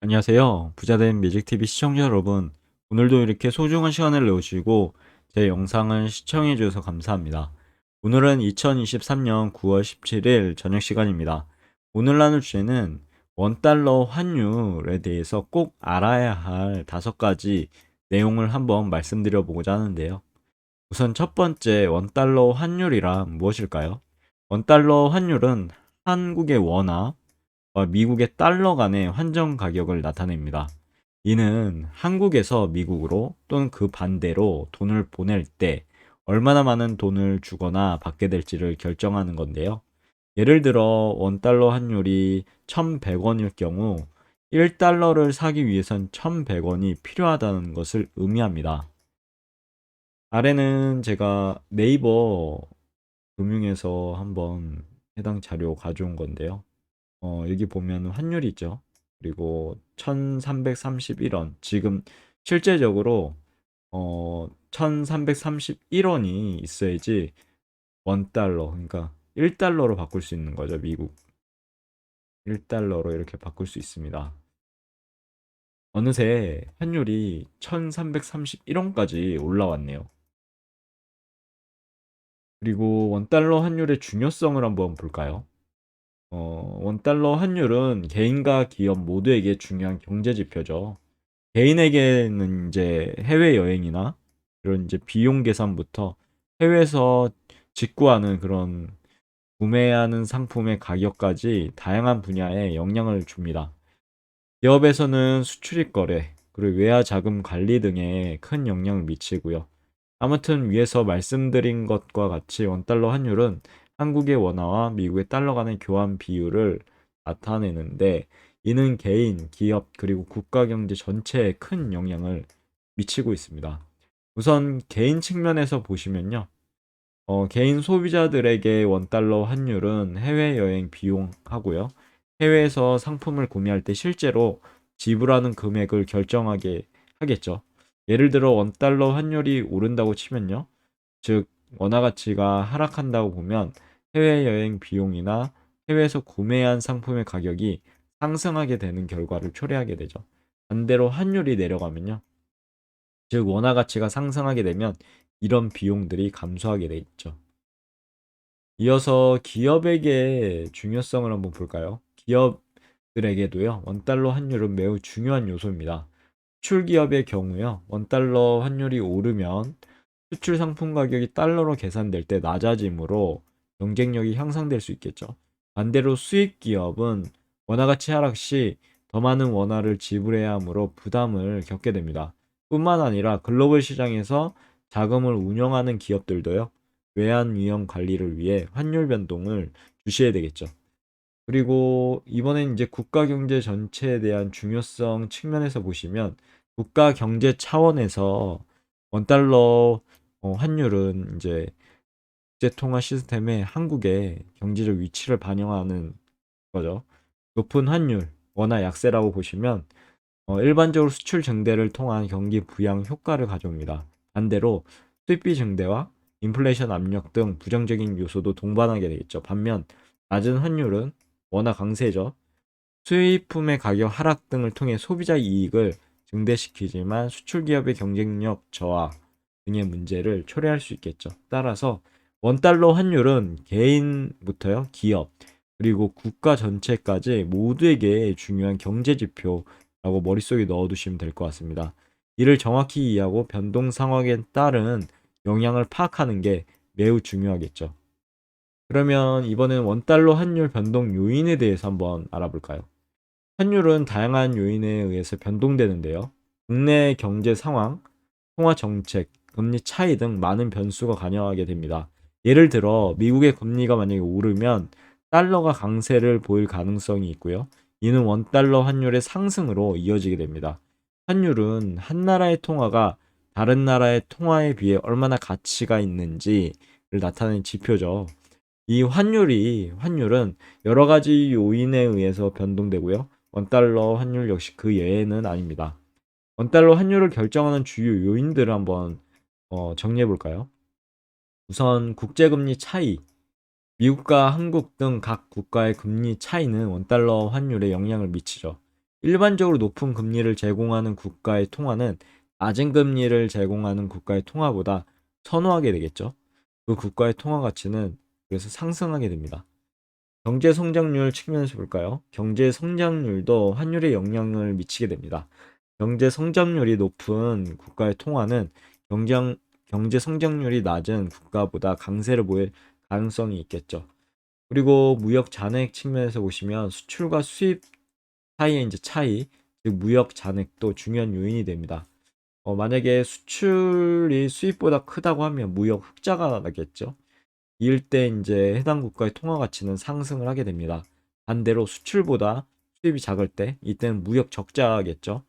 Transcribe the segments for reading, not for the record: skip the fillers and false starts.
안녕하세요. 부자된 뮤직TV 시청자 여러분. 오늘도 이렇게 소중한 시간을 내주시고 제 영상을 시청해 주셔서 감사합니다. 오늘은 2023년 9월 17일 저녁 시간입니다. 오늘 나눌 주제는 원달러 환율에 대해서 꼭 알아야 할 5가지 내용을 한번 말씀드려 보고자 하는데요. 우선 첫 번째, 원달러 환율이란 무엇일까요? 원달러 환율은 한국의 원화, 미국의 달러 간의 환전 가격을 나타냅니다. 이는 한국에서 미국으로 또는 그 반대로 돈을 보낼 때 얼마나 많은 돈을 주거나 받게 될지를 결정하는 건데요. 예를 들어 원달러 환율이 1,100원일 경우 1달러를 사기 위해선 1,100원이 필요하다는 것을 의미합니다. 아래는 제가 네이버 금융에서 한번 해당 자료 가져온 건데요. 여기 보면 환율이 있죠. 그리고 1331원. 지금 실제적으로 1331원이 있어야지 원달러, 그러니까 1달러로 바꿀 수 있는 거죠. 미국 1달러로 이렇게 바꿀 수 있습니다. 어느새 환율이 1331원까지 올라왔네요. 그리고 원달러 환율의 중요성을 한번 볼까요? 원달러 환율은 개인과 기업 모두에게 중요한 경제 지표죠. 개인에게는 이제 해외여행이나 이런 이제 비용 계산부터 해외에서 직구하는 그런 구매하는 상품의 가격까지 다양한 분야에 영향을 줍니다. 기업에서는 수출입 거래, 그리고 외화 자금 관리 등에 큰 영향을 미치고요. 아무튼 위에서 말씀드린 것과 같이 원달러 환율은 한국의 원화와 미국의 달러 간의 교환 비율을 나타내는데 이는 개인, 기업, 그리고 국가 경제 전체에 큰 영향을 미치고 있습니다. 우선 개인 측면에서 보시면요. 개인 소비자들에게 원달러 환율은 해외여행 비용하고요. 해외에서 상품을 구매할 때 실제로 지불하는 금액을 결정하게 하겠죠. 예를 들어 원달러 환율이 오른다고 치면요. 즉 원화 가치가 하락한다고 보면 해외여행 비용이나 해외에서 구매한 상품의 가격이 상승하게 되는 결과를 초래하게 되죠. 반대로 환율이 내려가면요. 즉 원화 가치가 상승하게 되면 이런 비용들이 감소하게 되죠. 이어서 기업에게 중요성을 한번 볼까요? 기업들에게도요, 원달러 환율은 매우 중요한 요소입니다. 수출 기업의 경우요, 원달러 환율이 오르면 수출 상품 가격이 달러로 계산될 때 낮아지므로 경쟁력이 향상될 수 있겠죠. 반대로 수입 기업은 원화 가치 하락 시 더 많은 원화를 지불해야 하므로 부담을 겪게 됩니다. 뿐만 아니라 글로벌 시장에서 자금을 운영하는 기업들도요, 외환 위험 관리를 위해 환율 변동을 주시해야 되겠죠. 그리고 이번엔 이제 국가 경제 전체에 대한 중요성 측면에서 보시면 국가 경제 차원에서 원달러 환율은 이제 국제 통화 시스템에 한국의 경제적 위치를 반영하는 거죠. 높은 환율, 원화 약세라고 보시면 일반적으로 수출 증대를 통한 경기 부양 효과를 가져옵니다. 반대로 수입비 증대와 인플레이션 압력 등 부정적인 요소도 동반하게 되겠죠. 반면 낮은 환율은 워낙 강세죠. 수입품의 가격 하락 등을 통해 소비자 이익을 증대시키지만 수출 기업의 경쟁력 저하 등의 문제를 초래할 수 있겠죠. 따라서 원달러 환율은 개인부터요, 기업, 그리고 국가 전체까지 모두에게 중요한 경제 지표라고 머릿속에 넣어두시면 될 것 같습니다. 이를 정확히 이해하고 변동 상황에 따른 영향을 파악하는 게 매우 중요하겠죠. 그러면 이번엔 원달러 환율 변동 요인에 대해서 한번 알아볼까요? 환율은 다양한 요인에 의해서 변동되는데요. 국내 경제 상황, 통화 정책, 금리 차이 등 많은 변수가 관여하게 됩니다. 예를 들어 미국의 금리가 만약에 오르면 달러가 강세를 보일 가능성이 있고요. 이는 원달러 환율의 상승으로 이어지게 됩니다. 환율은 한 나라의 통화가 다른 나라의 통화에 비해 얼마나 가치가 있는지를 나타내는 지표죠. 이 환율은 여러 가지 요인에 의해서 변동되고요. 원달러 환율 역시 그 예외는 아닙니다. 원달러 환율을 결정하는 주요 요인들을 한번 정리해 볼까요? 우선 국제금리 차이, 미국과 한국 등 각 국가의 금리 차이는 원달러 환율에 영향을 미치죠. 일반적으로 높은 금리를 제공하는 국가의 통화는 낮은 금리를 제공하는 국가의 통화보다 선호하게 되겠죠. 그 국가의 통화 가치는 그래서 상승하게 됩니다. 경제 성장률 측면에서 볼까요? 경제 성장률도 환율에 영향을 미치게 됩니다. 경제 성장률이 높은 국가의 통화는 경제 성장률이 낮은 국가보다 강세를 보일 가능성이 있겠죠. 그리고 무역 잔액 측면에서 보시면 수출과 수입 사이의 이제 차이, 즉 무역 잔액도 중요한 요인이 됩니다. 만약에 수출이 수입보다 크다고 하면 무역 흑자가 나겠죠. 이럴 때 이제 해당 국가의 통화 가치는 상승을 하게 됩니다. 반대로 수출보다 수입이 작을 때 이때는 무역 적자겠죠.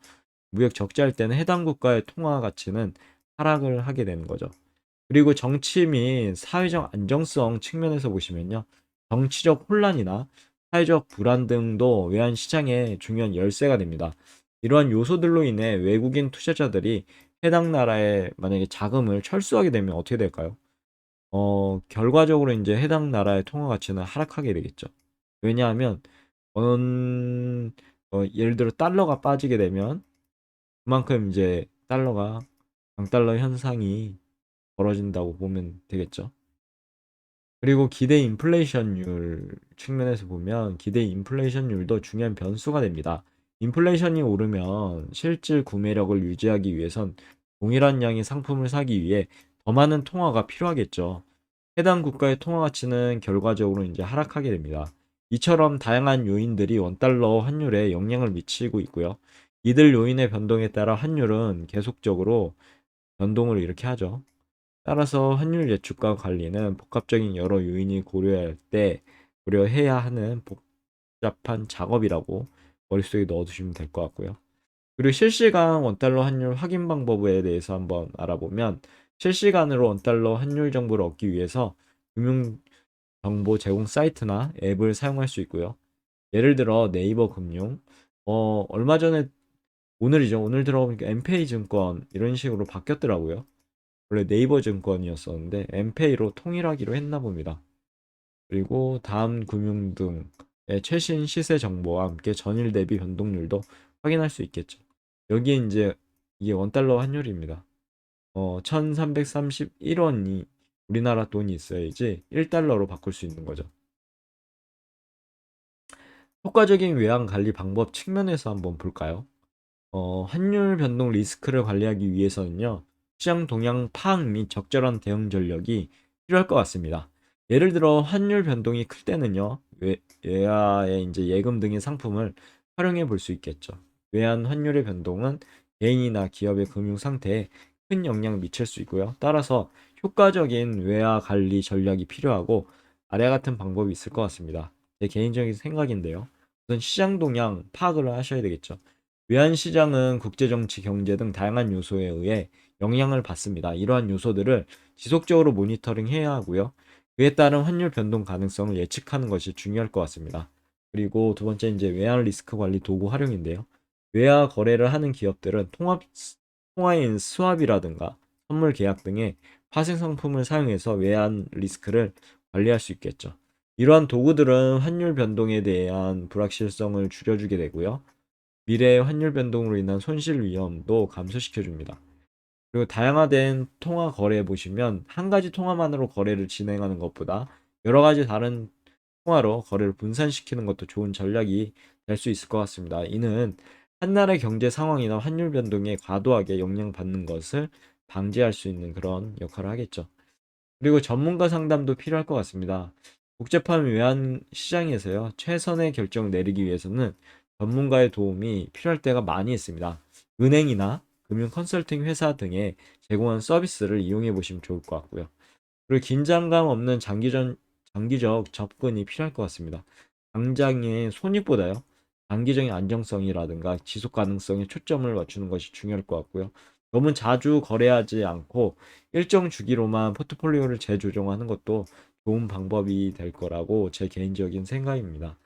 무역 적자일 때는 해당 국가의 통화 가치는 하락을 하게 되는 거죠. 그리고 정치 및 사회적 안정성 측면에서 보시면요. 정치적 혼란이나 사회적 불안 등도 외환 시장의 중요한 열쇠가 됩니다. 이러한 요소들로 인해 외국인 투자자들이 해당 나라에 만약에 자금을 철수하게 되면 어떻게 될까요? 결과적으로 이제 해당 나라의 통화 가치는 하락하게 되겠죠. 왜냐하면 예를 들어 달러가 빠지게 되면 그만큼 이제 달러가 강달러 현상이 벌어진다고 보면 되겠죠. 그리고 기대 인플레이션율 측면에서 보면 기대 인플레이션율도 중요한 변수가 됩니다. 인플레이션이 오르면 실질 구매력을 유지하기 위해선 동일한 양의 상품을 사기 위해 더 많은 통화가 필요하겠죠. 해당 국가의 통화 가치는 결과적으로 이제 하락하게 됩니다. 이처럼 다양한 요인들이 원달러 환율에 영향을 미치고 있고요. 이들 요인의 변동에 따라 환율은 계속적으로 변동을 이렇게 하죠. 따라서 환율 예측과 관리는 복합적인 여러 요인이 고려할 때 고려해야 하는 복잡한 작업이라고 머릿속에 넣어두시면 될 것 같고요. 그리고 실시간 원달러 환율 확인 방법에 대해서 한번 알아보면 실시간으로 원달러 환율 정보를 얻기 위해서 금융 정보 제공 사이트나 앱을 사용할 수 있고요. 예를 들어 네이버 금융, 얼마 전에 오늘이죠. 오늘 들어보니까 엠페이 증권 이런 식으로 바뀌었더라고요. 원래 네이버 증권이었었는데 엠페이로 통일하기로 했나 봅니다. 그리고 다음 금융 등의 최신 시세 정보와 함께 전일 대비 변동률도 확인할 수 있겠죠. 여기에 이제 이게 원달러 환율입니다. 1331원이 우리나라 돈이 있어야지 1달러로 바꿀 수 있는 거죠. 효과적인 외환 관리 방법 측면에서 한번 볼까요? 환율 변동 리스크를 관리하기 위해서는요, 시장 동향 파악 및 적절한 대응 전략이 필요할 것 같습니다. 예를 들어 환율 변동이 클 때는요, 외화의 이제 예금 등의 상품을 활용해 볼 수 있겠죠. 외환 환율의 변동은 개인이나 기업의 금융 상태에 큰 영향을 미칠 수 있고요. 따라서 효과적인 외화 관리 전략이 필요하고 아래 같은 방법이 있을 것 같습니다. 제 개인적인 생각인데요. 우선 시장 동향 파악을 하셔야 되겠죠. 외환시장은 국제정치, 경제 등 다양한 요소에 의해 영향을 받습니다. 이러한 요소들을 지속적으로 모니터링해야 하고요. 그에 따른 환율 변동 가능성을 예측하는 것이 중요할 것 같습니다. 그리고 두 번째 이제 외환 리스크 관리 도구 활용인데요. 외화 거래를 하는 기업들은 통화인 스왑이라든가 선물 계약 등의 파생 상품을 사용해서 외환 리스크를 관리할 수 있겠죠. 이러한 도구들은 환율 변동에 대한 불확실성을 줄여주게 되고요. 미래의 환율 변동으로 인한 손실 위험도 감소시켜 줍니다. 그리고 다양화된 통화 거래에 보시면 한 가지 통화만으로 거래를 진행하는 것보다 여러 가지 다른 통화로 거래를 분산시키는 것도 좋은 전략이 될 수 있을 것 같습니다. 이는 한 나라의 경제 상황이나 환율 변동에 과도하게 영향받는 것을 방지할 수 있는 그런 역할을 하겠죠. 그리고 전문가 상담도 필요할 것 같습니다. 복잡한 외환 시장에서요, 최선의 결정을 내리기 위해서는 전문가의 도움이 필요할 때가 많이 있습니다. 은행이나 금융 컨설팅 회사 등에 제공한 서비스를 이용해 보시면 좋을 것 같고요. 그리고 긴장감 없는 장기적 접근이 필요할 것 같습니다. 당장의 손익보다요, 장기적인 안정성이라든가 지속 가능성에 초점을 맞추는 것이 중요할 것 같고요. 너무 자주 거래하지 않고 일정 주기로만 포트폴리오를 재조정하는 것도 좋은 방법이 될 거라고 제 개인적인 생각입니다.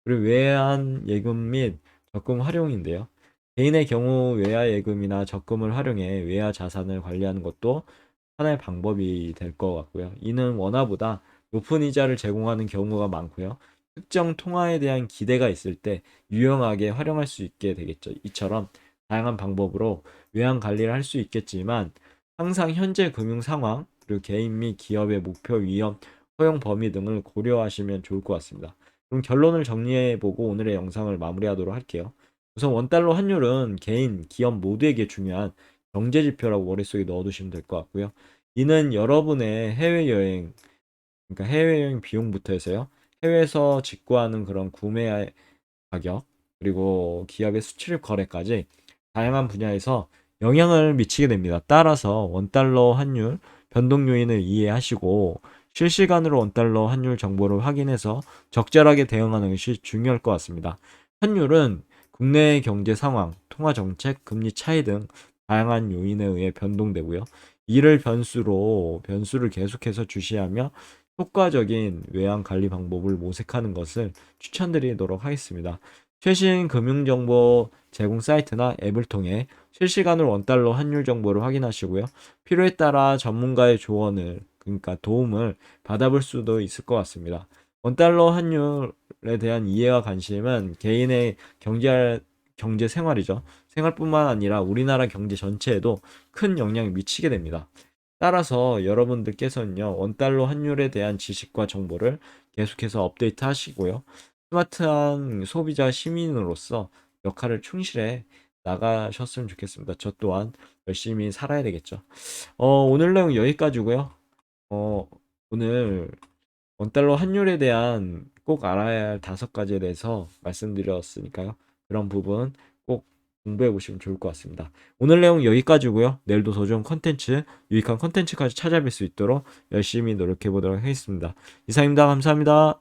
그리고 외환 예금 및 적금 활용인데요. 개인의 경우 외화 예금이나 적금을 활용해 외화 자산을 관리하는 것도 하나의 방법이 될 것 같고요. 이는 원화보다 높은 이자를 제공하는 경우가 많고요. 특정 통화에 대한 기대가 있을 때 유용하게 활용할 수 있게 되겠죠. 이처럼 다양한 방법으로 외환 관리를 할 수 있겠지만 항상 현재 금융 상황, 그리고 개인 및 기업의 목표 위험, 허용 범위 등을 고려하시면 좋을 것 같습니다. 그럼 결론을 정리해보고 오늘의 영상을 마무리하도록 할게요. 우선 원달러 환율은 개인, 기업 모두에게 중요한 경제 지표라고 머릿속에 넣어두시면 될 것 같고요. 이는 여러분의 해외여행, 그러니까 해외여행 비용부터 해서요. 해외에서 직구하는 그런 구매 가격, 그리고 기업의 수출입 거래까지 다양한 분야에서 영향을 미치게 됩니다. 따라서 원달러 환율 변동 요인을 이해하시고 실시간으로 원달러 환율 정보를 확인해서 적절하게 대응하는 것이 중요할 것 같습니다. 환율은 국내 경제 상황, 통화 정책, 금리 차이 등 다양한 요인에 의해 변동되고요. 이를 변수를 계속해서 주시하며 효과적인 외환 관리 방법을 모색하는 것을 추천드리도록 하겠습니다. 최신 금융정보 제공 사이트나 앱을 통해 실시간으로 원달러 환율 정보를 확인하시고요. 필요에 따라 전문가의 조언을, 그러니까 도움을 받아볼 수도 있을 것 같습니다. 원달러 환율에 대한 이해와 관심은 개인의 경제 생활이죠. 생활뿐만 아니라 우리나라 경제 전체에도 큰 영향을 미치게 됩니다. 따라서 여러분들께서는요, 원달러 환율에 대한 지식과 정보를 계속해서 업데이트 하시고요. 스마트한 소비자 시민으로서 역할을 충실해 나가셨으면 좋겠습니다. 저 또한 열심히 살아야 되겠죠. 오늘 내용 여기까지고요. 어, 오늘 원달러 환율에 대한 꼭 알아야 할 5가지에 대해서 말씀드렸으니까요. 그런 부분 꼭 공부해 보시면 좋을 것 같습니다. 오늘 내용 여기까지고요. 내일도 더 좋은 컨텐츠, 유익한 컨텐츠까지 찾아뵐 수 있도록 열심히 노력해 보도록 하겠습니다. 이상입니다. 감사합니다.